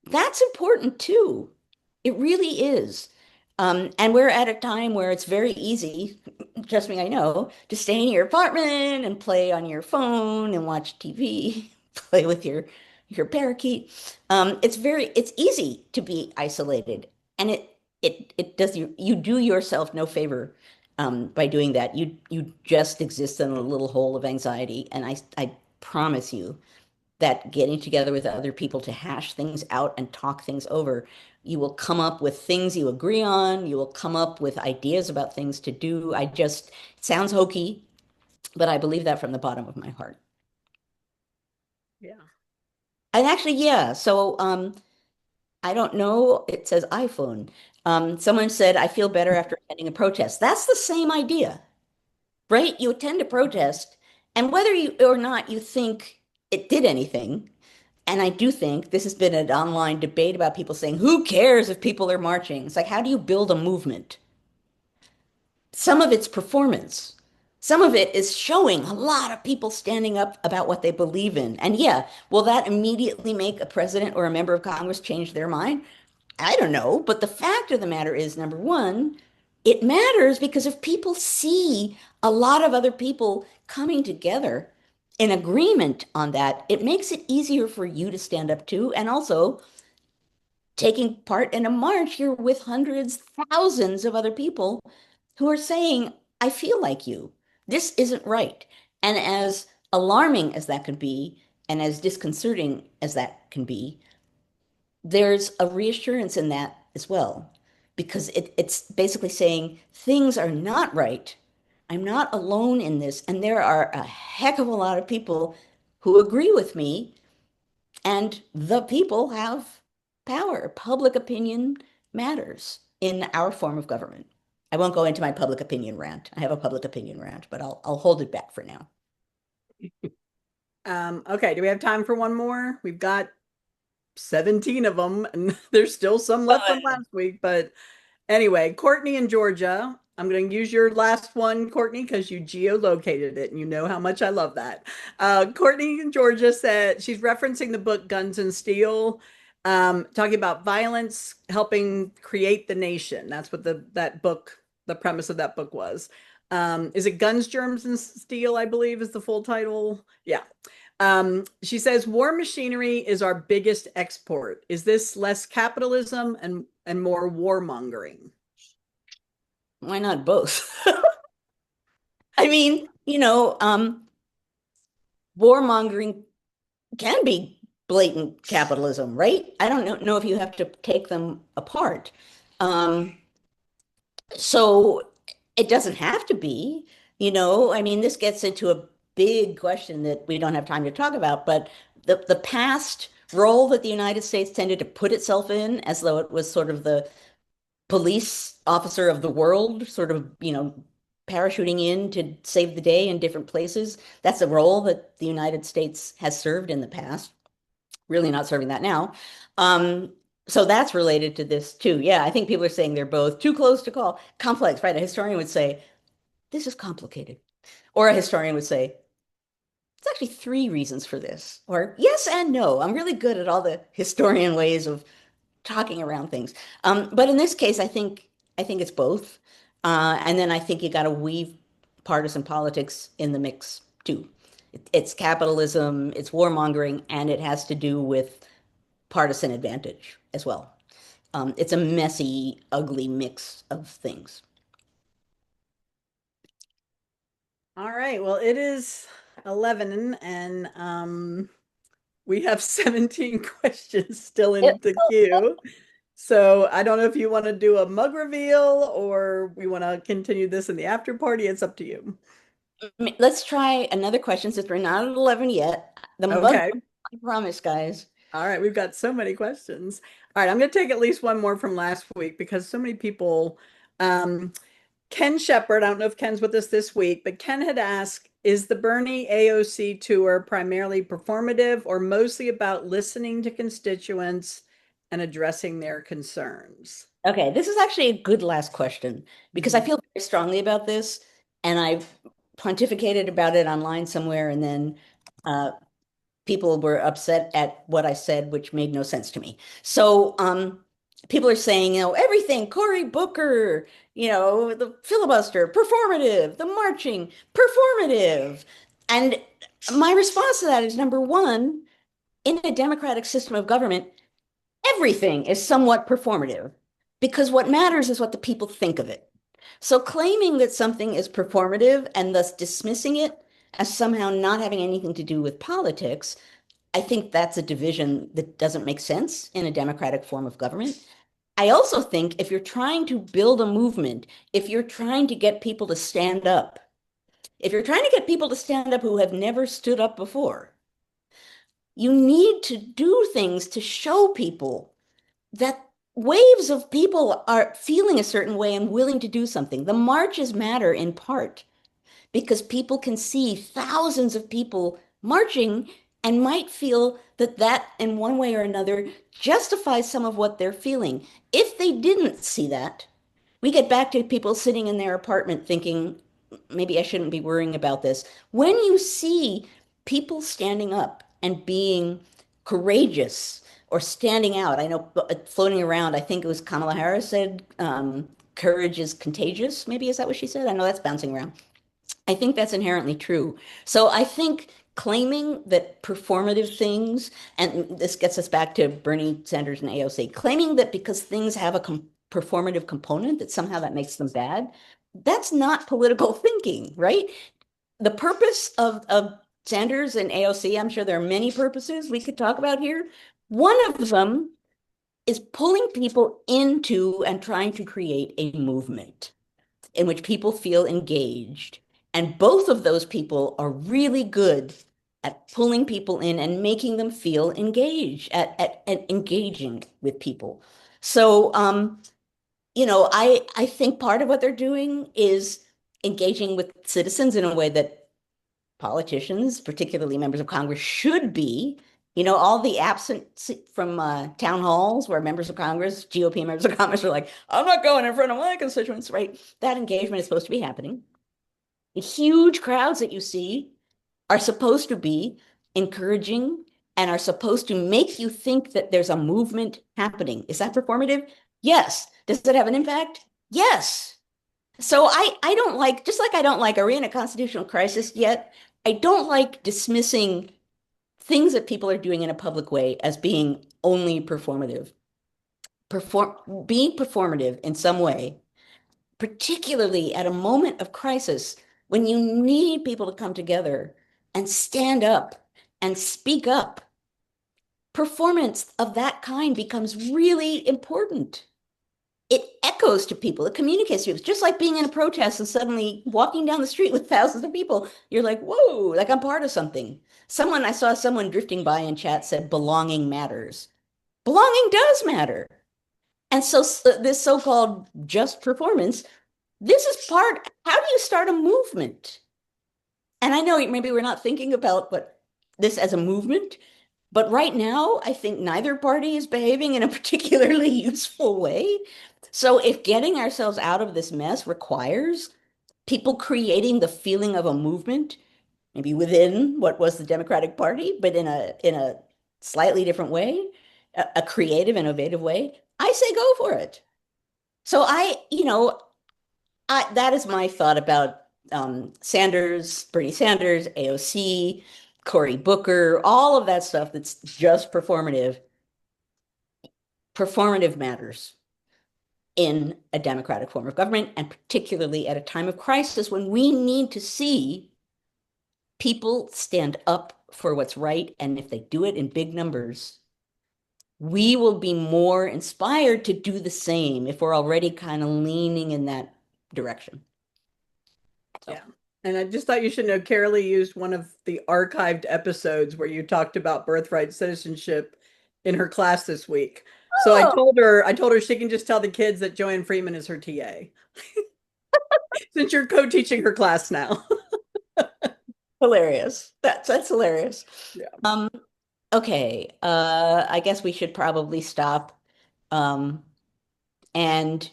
That's important too. It really is. And we're at a time where it's very easy, trust me, I know, to stay in your apartment and play on your phone and watch TV, play with your parakeet. It's easy to be isolated, and it does you do yourself no favor by doing that. You just exist in a little hole of anxiety, and I promise you that getting together with other people to hash things out and talk things over, you will come up with things you agree on. You will come up with ideas about things to do. It sounds hokey, but I believe that from the bottom of my heart. Yeah. And actually, yeah. So, I don't know. It says iPhone. Someone said, I feel better after attending a protest. That's the same idea, right? You attend a protest, and whether you or not you think it did anything, and I do think this has been an online debate about people saying, who cares if people are marching? It's like, how do you build a movement? Some of it's performance. Some of it is showing a lot of people standing up about what they believe in. And yeah, will that immediately make a president or a member of Congress change their mind? I don't know. But the fact of the matter is, number one, it matters because if people see a lot of other people coming together in agreement on that, it makes it easier for you to stand up too. And also, taking part in a march, you're with hundreds, thousands of other people who are saying, I feel like you. This isn't right. And as alarming as that could be, and as disconcerting as that can be, there's a reassurance in that as well, because it's basically saying things are not right. I'm not alone in this. And there are a heck of a lot of people who agree with me, and the people have power. Public opinion matters in our form of government. I won't go into my public opinion rant. I have a public opinion rant, but I'll hold it back for now. Okay, do we have time for one more? We've got 17 of them, and there's still some left from last week. But anyway, Courtney in Georgia. I'm going to use your last one, Courtney, because you geolocated it and you know how much I love that. Courtney in Georgia said she's referencing the book Guns and Steel, talking about violence helping create the nation. That's what that book, the premise of that book was. Is it Guns, Germs, and Steel, I believe is the full title? Yeah. She says war machinery is our biggest export. Is this less capitalism and more warmongering? Why not both? I mean, warmongering can be blatant capitalism, right? I don't know if you have to take them apart. Um, so it doesn't have to be, I mean, this gets into a big question that we don't have time to talk about, but the past role that the United States tended to put itself in as though it was sort of the police officer of the world, sort of, parachuting in to save the day in different places. That's a role that the United States has served in the past, really not serving that now. Um, so that's related to this too. Yeah, I think people are saying they're both too close to call. Complex, right? A historian would say, this is complicated. Or a historian would say, it's actually three reasons for this. Or yes and no. I'm really good at all the historian ways of talking around things. But in this case, I think it's both. And then I think you got to weave partisan politics in the mix too. It's capitalism, it's warmongering, and it has to do with partisan advantage as well. It's a messy, ugly mix of things. All right. Well, it is 11 and we have 17 questions still in the queue. So I don't know if you want to do a mug reveal or we want to continue this in the after party. It's up to you. Let's try another question since we're not at 11 yet. The mug, Okay. I promise, guys. All right. We've got so many questions. All right. I'm going to take at least one more from last week because so many people, um, Ken Shepard, I don't know if Ken's with us this week, but Ken had asked, is the Bernie AOC tour primarily performative or mostly about listening to constituents and addressing their concerns? Okay, this is actually a good last question because I Mhm. feel very strongly about this, and I've pontificated about it online somewhere, and then uh, people were upset at what I said, which made no sense to me. So people are saying, everything, Cory Booker, the filibuster, performative, the marching, performative. And my response to that is number one, in a democratic system of government, everything is somewhat performative because what matters is what the people think of it. So claiming that something is performative and thus dismissing it as somehow not having anything to do with politics, I think that's a division that doesn't make sense in a democratic form of government. I also think if you're trying to build a movement, if you're trying to get people to stand up, if you're trying to get people to stand up who have never stood up before, you need to do things to show people that waves of people are feeling a certain way and willing to do something. The marches matter in part because people can see thousands of people marching and might feel that that in one way or another justifies some of what they're feeling. If they didn't see that, we get back to people sitting in their apartment thinking, maybe I shouldn't be worrying about this. When you see people standing up and being courageous or standing out, I know floating around, I think it was Kamala Harris said, courage is contagious. Maybe is that what she said? I know that's bouncing around. I think that's inherently true. So I think claiming that performative things, and this gets us back to Bernie Sanders and AOC, claiming that because things have a performative component, that somehow that makes them bad, that's not political thinking, right? The purpose of Sanders and AOC, I'm sure there are many purposes we could talk about here. One of them is pulling people into and trying to create a movement in which people feel engaged. And both of those people are really good at pulling people in and making them feel engaged, at engaging with people. So, I think part of what they're doing is engaging with citizens in a way that politicians, particularly members of Congress, should be. All the absent from town halls where members of Congress, GOP members of Congress are like, I'm not going in front of my constituents, right? That engagement is supposed to be happening. The huge crowds that you see are supposed to be encouraging and are supposed to make you think that there's a movement happening. Is that performative? Yes. Does it have an impact? Yes. So I don't like, just like I don't like, are we in a constitutional crisis yet? I don't like dismissing things that people are doing in a public way as being only performative. Being performative in some way, particularly at a moment of crisis when you need people to come together and stand up and speak up, performance of that kind becomes really important. It echoes to people, it communicates to people. It's just like being in a protest and suddenly walking down the street with thousands of people. You're like, whoa, like I'm part of something. I saw someone drifting by in chat said belonging matters. Belonging does matter. And so this so-called just performance, this is part, how do you start a movement? And I know maybe we're not thinking about this as a movement, but right now, I think neither party is behaving in a particularly useful way. So if getting ourselves out of this mess requires people creating the feeling of a movement, maybe within what was the Democratic Party, but in a slightly different way, a creative, innovative way, I say go for it. So that is my thought about Sanders, Bernie Sanders, AOC, Cory Booker, all of that stuff that's just performative. Performative matters in a democratic form of government, and particularly at a time of crisis when we need to see people stand up for what's right. And if they do it in big numbers, we will be more inspired to do the same if we're already kind of leaning in that direction. So. Yeah. And I just thought you should know Carolee used one of the archived episodes where you talked about birthright citizenship in her class this week. So Oh, I told her she can just tell the kids that Joanne Freeman is her TA since you're co-teaching her class now. hilarious. That's hilarious. Yeah. Um, okay. I guess we should probably stop. Um, And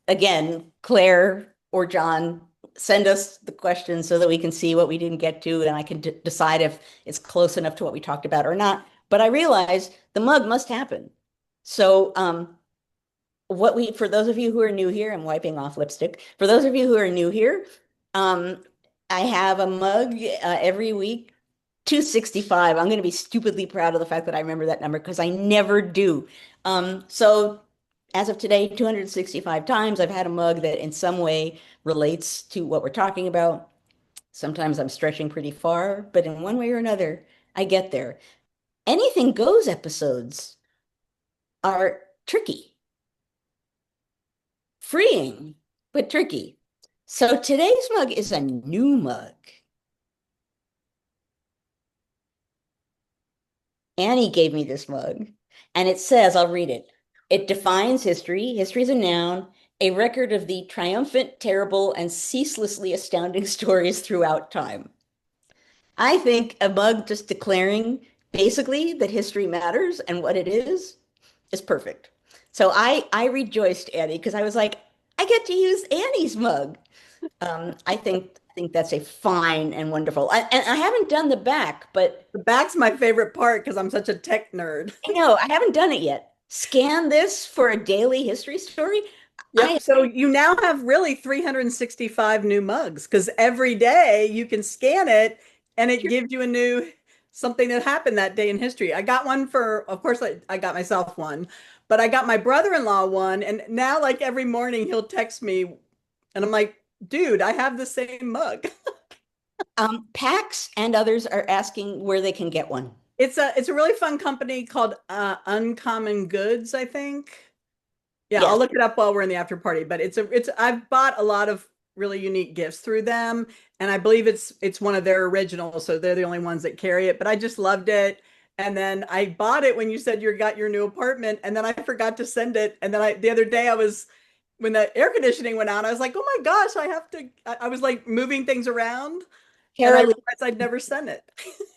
again, Claire or John, send us the questions so that we can see what we didn't get to, and I can decide if it's close enough to what we talked about or not. But I realize the mug must happen. So for those of you who are new here, I'm wiping off lipstick. For those of you who are new here, um, I have a mug every week. 265. I'm going to be stupidly proud of the fact that I remember that number because I never do. So as of today, 265 times I've had a mug that in some way relates to what we're talking about. Sometimes I'm stretching pretty far, but in one way or another, I get there. Anything goes episodes are tricky, freeing, but tricky. So today's mug is a new mug. Annie gave me this mug, and it says, I'll read it. It defines history. History is a noun, a record of the triumphant, terrible, and ceaselessly astounding stories throughout time. I think a mug just declaring basically that history matters and what it is perfect. So I rejoiced, Annie, because I was like, I get to use Annie's mug. I think that's a fine and wonderful. And I haven't done the back, but The back's my favorite part because I'm such a tech nerd. I know I haven't done it yet. Scan this for a daily history story. I Yep. So you now have really 365 new mugs because every day you can scan it and it gives you a new something that happened that day in history. I got one for, of course, I got myself one, but I got my brother-in-law one. And now, like every morning, he'll text me and I'm like, dude, I have the same mug. PAX and others are asking where they can get one. It's a really fun company called Uncommon Goods, I think. Yeah, I'll Yes. look it up while we're in the after party, but it's I've bought a lot of really unique gifts through them, and I believe it's one of their originals, so they're the only ones that carry it, but I just loved it. And then I bought it when you said you got your new apartment, and then I forgot to send it. And then the other day I was when the air conditioning went out, I was like, "Oh my gosh, I have to." I was like moving things around, and I Carolee, realized I'd never sent it.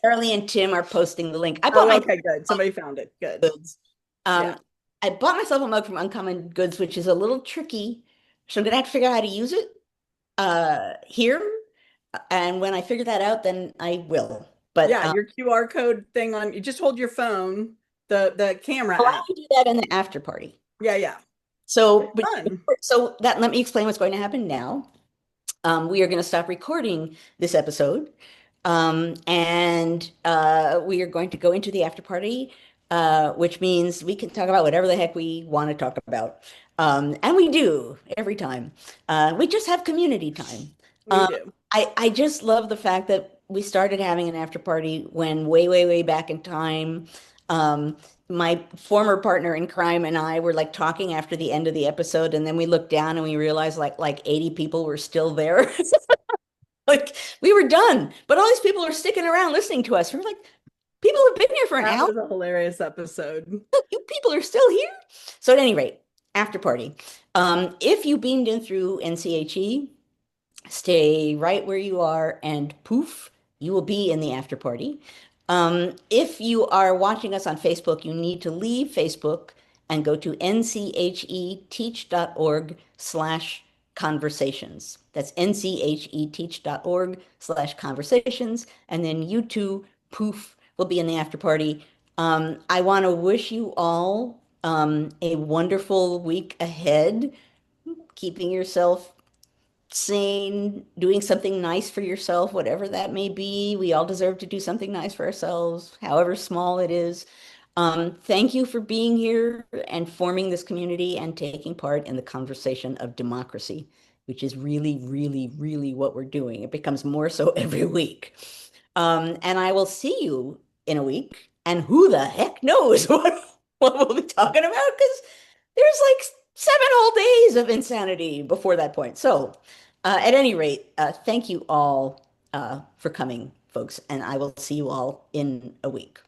Carolee and Tim are posting the link. I bought Oh, my okay, good. Somebody found it. Good. goods. Yeah. Um, I bought myself a mug from Uncommon Goods, which is a little tricky. So I'm gonna have to figure out how to use it here. And when I figure that out, then I will. But Yeah, your QR code thing on you just hold your phone, the camera I'll app. have to do that in the after party. Yeah, yeah. So, but, Fun. so that let me explain what's going to happen now. We are going to stop recording this episode, and we are going to go into the after party, which means we can talk about whatever the heck we want to talk about. And we do every time. We just have community time. We Um, do. I just love the fact that we started having an after party when way, way, way back in time. Um, my former partner in crime and I were like talking after the end of the episode, and then we looked down and we realized like 80 people were still there. Like we were done, but all these people are sticking around listening to us. We're like, people have been here for an That hour. was a hilarious episode. You people are still here. So at any rate, after party. If you beamed in through NCHE, stay right where you are, and poof, you will be in the after party. If you are watching us on Facebook, you need to leave Facebook and go to ncheteach.org/conversations. That's ncheteach.org/conversations. And then you two, poof, will be in the after party. I want to wish you all a wonderful week ahead, keeping yourself sane, doing something nice for yourself, whatever that may be. We all deserve to do something nice for ourselves, however small it is. Thank you for being here and forming this community and taking part in the conversation of democracy, which is really, really, really what we're doing. It becomes more so every week. And I will see you in a week. And who the heck knows what we'll be talking about? Because there's like 7 whole days of insanity before that point. So, at any rate, thank you all for coming, folks, and I will see you all in a week.